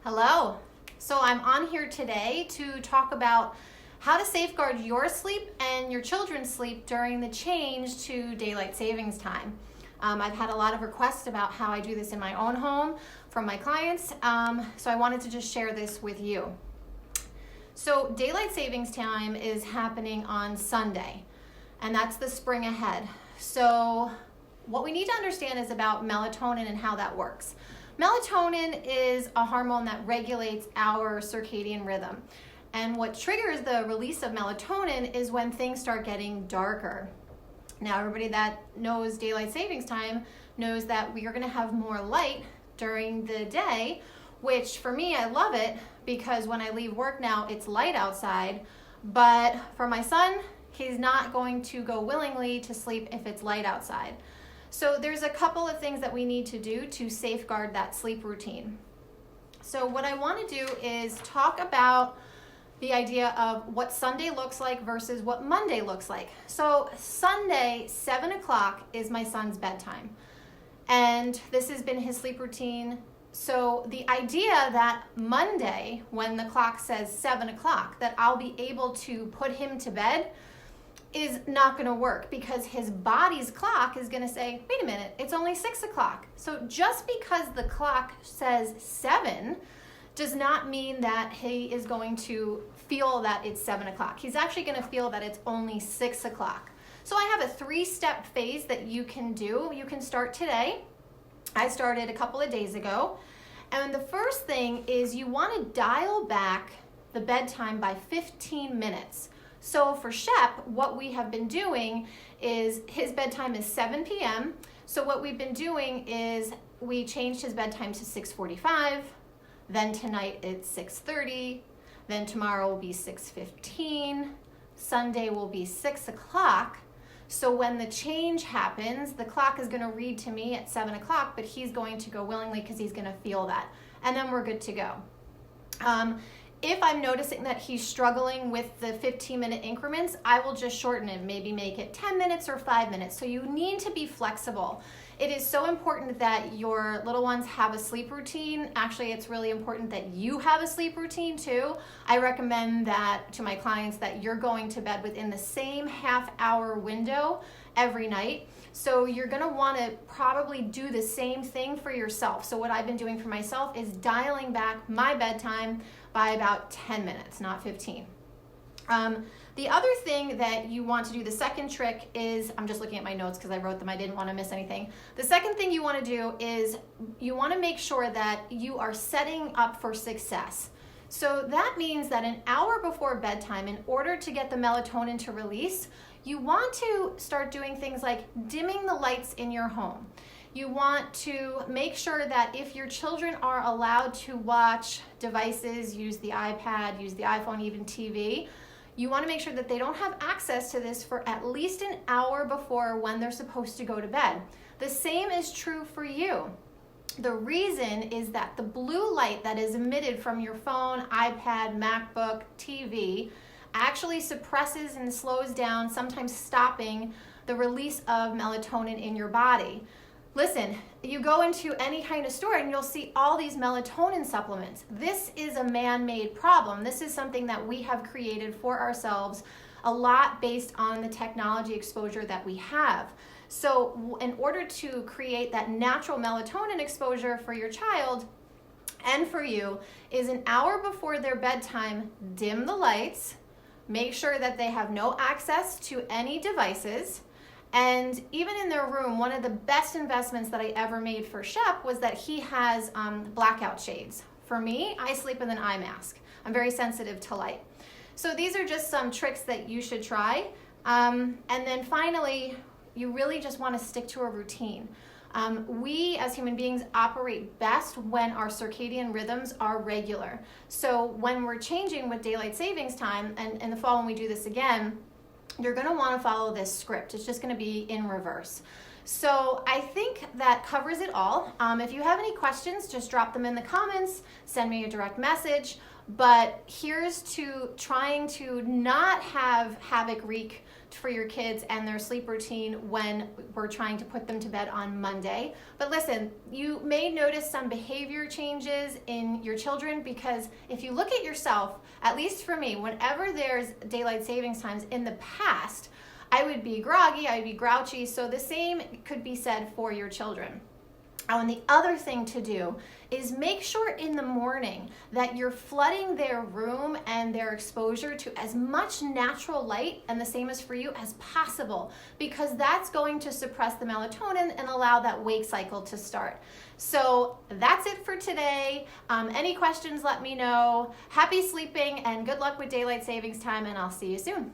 Hello. So I'm on here today to talk about how to safeguard your sleep and your children's sleep during the change to daylight savings time. I've had a lot of requests about how I do this in my own home from my clients, so I wanted to just share this with you. So daylight savings time is happening on Sunday, and that's the spring ahead. So what we need to understand is about melatonin and how that works. Melatonin is a hormone that regulates our circadian rhythm. And what triggers the release of melatonin is when things start getting darker. Now, everybody that knows daylight savings time knows that we are going to have more light during the day, which for me, I love it because when I leave work now, it's light outside. But for my son, he's not going to go willingly to sleep if it's light outside. So there's a couple of things that we need to do to safeguard that sleep routine. So what I want to do is talk about the idea of what Sunday looks like versus what Monday looks like. So Sunday, 7 o'clock is my son's bedtime. And this has been his sleep routine. So the idea that Monday, when the clock says 7 o'clock, that I'll be able to put him to bed is not going to work because his body's clock is going to say, wait a minute, it's only 6 o'clock. So just because the clock says 7 does not mean that he is going to feel that it's 7 o'clock. He's actually going to feel that it's only 6 o'clock. So I have a 3-step phase that you can do. You can start today. I started a couple of days ago. And the first thing is you want to dial back the bedtime by 15 minutes. So for Shep, what we have been doing is his bedtime is 7 p.m. So what we've been doing is we changed his bedtime to 6:45. Then tonight it's 6:30. Then tomorrow will be 6:15. Sunday will be 6 o'clock. So when the change happens, the clock is going to read to me at 7 o'clock, but he's going to go willingly because he's going to feel that. And then we're good to go. If I'm noticing that he's struggling with the 15-minute increments, I will just shorten it, maybe make it 10 minutes or 5 minutes. So you need to be flexible. It is so important that your little ones have a sleep routine. Actually, it's really important that you have a sleep routine too. I recommend that to my clients that you're going to bed within the same half-hour window every night. So you're going to want to probably do the same thing for yourself. So what I've been doing for myself is dialing back my bedtime by about 10 minutes, not 15. The other thing that you want to do, the second trick is, I'm just looking at my notes because I wrote them, I didn't want to miss anything. The second thing you want to do is you want to make sure that you are setting up for success. So that means that an hour before bedtime, in order to get the melatonin to release, you want to start doing things like dimming the lights in your home. You want to make sure that if your children are allowed to watch devices, use the iPad, use the iPhone, even TV, you want to make sure that they don't have access to this for at least an hour before when they're supposed to go to bed. The same is true for you. The reason is that the blue light that is emitted from your phone, iPad, MacBook, TV actually suppresses and slows down, sometimes stopping the release of melatonin in your body. Listen, you go into any kind of store and you'll see all these melatonin supplements. This is a man-made problem. This is something that we have created for ourselves, a lot based on the technology exposure that we have. So in order to create that natural melatonin exposure for your child and for you is an hour before their bedtime, dim the lights, make sure that they have no access to any devices. And even in their room, one of the best investments that I ever made for Shep was that he has blackout shades. For me, I sleep with an eye mask. I'm very sensitive to light. So these are just some tricks that you should try. And then finally, you really just want to stick to a routine. We as human beings operate best when our circadian rhythms are regular. So when we're changing with daylight savings time, and in the fall when we do this again, you're going to want to follow this script. It's just going to be in reverse. So I think that covers it all. If you have any questions, just drop them in the comments, send me a direct message. But here's to trying to not have havoc wreak for your kids and their sleep routine when we're trying to put them to bed on Monday. But listen, you may notice some behavior changes in your children, because if you look at yourself, at least for me, whenever there's daylight savings times in the past, I would be groggy, I would be grouchy. So the same could be said for your children. And the other thing to do is make sure in the morning that you're flooding their room and their exposure to as much natural light, and the same as for you, as possible, because that's going to suppress the melatonin and allow that wake cycle to start. So that's it for today. Any questions, let me know. Happy sleeping and good luck with daylight savings time, and I'll see you soon.